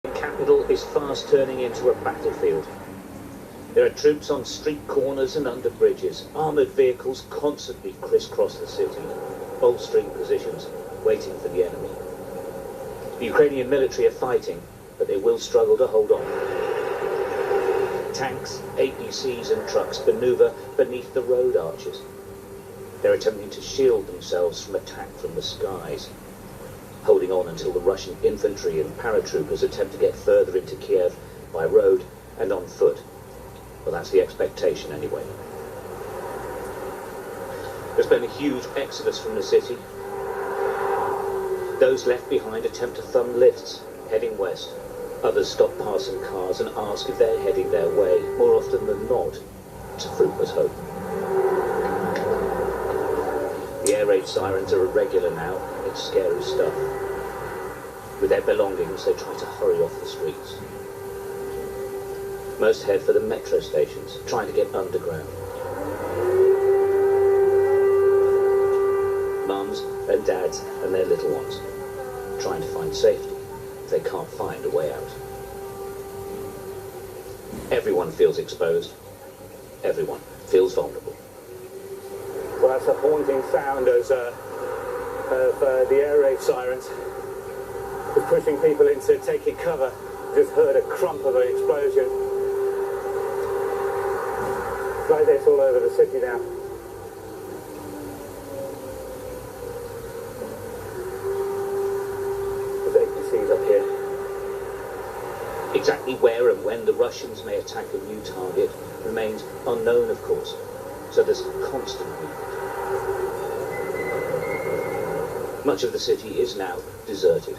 The capital is fast turning into a battlefield. There are troops on street corners and under bridges. Armoured vehicles constantly crisscross the city, bolstering positions, waiting for the enemy. The Ukrainian military are fighting, but they will struggle to hold on. Tanks, APCs and trucks manoeuvre beneath the road arches. They're attempting to shield themselves from attack from the skies, holding on until the Russian infantry and paratroopers attempt to get further into Kiev by road and on foot. Well, that's the expectation anyway. There's been a huge exodus from the city. Those left behind attempt to thumb lifts, heading west. Others stop passing cars and ask if they're heading their way. More often than not, it's a fruitless hope. The air raid sirens are irregular now. It's scary stuff. With their belongings, they try to hurry off the streets. Most head for the metro stations, trying to get underground. Mums and dads and their little ones, trying to find safety if they can't find a way out. Everyone feels exposed. Everyone feels vulnerable. Well, that's a haunting sound of the air raid sirens. It's pushing people into taking cover. Just heard a crump of an explosion. It's like this all over the city now. There's APCs up here. Exactly where and when the Russians may attack a new target remains unknown, of course. So there's constant movement. Much of the city is now deserted.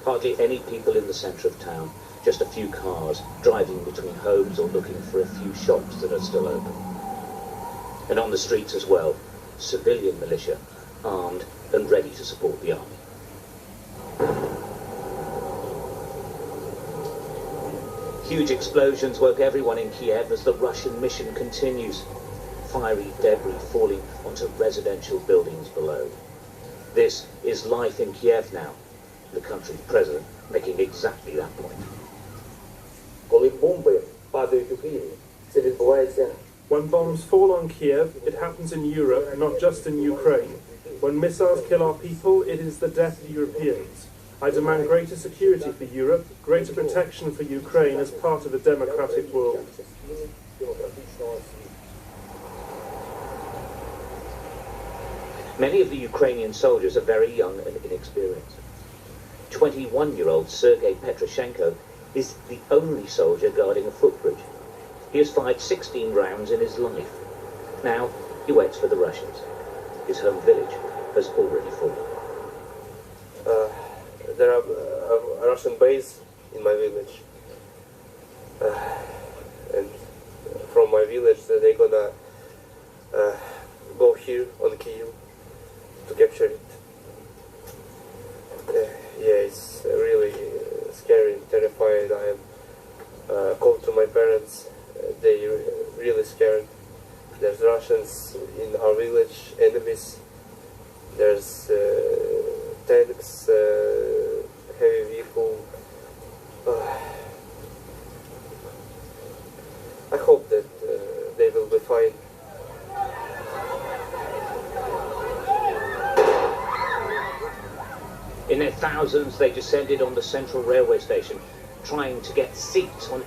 Hardly any people in the centre of town. Just a few cars driving between homes or looking for a few shops that are still open. And on the streets as well, civilian militia, armed and ready to support the army. Huge explosions woke everyone in Kiev as the Russian mission continues. Fiery debris falling onto residential buildings below. This is life in Kiev now. The country's president making exactly that point. When bombs fall on Kiev, it happens in Europe, not just in Ukraine. When missiles kill our people, it is the death of Europeans. I demand greater security for Europe, greater protection for Ukraine as part of a democratic world. Many of the Ukrainian soldiers are very young and inexperienced. 21-year-old Sergei Petroshenko is the only soldier guarding a footbridge. He has fired 16 rounds in his life. Now he waits for the Russians. His home village has already fallen. There are a Russian base in my village. And from my village they're gonna go here on Kyiv to capture it. Yeah, it's really scary and terrifying. I am called to my parents. They really scared. There's Russians in our village, enemies. There's tanks, heavy vehicle. I hope that they will be fine. In their thousands, they descended on the central railway station, trying to get seats on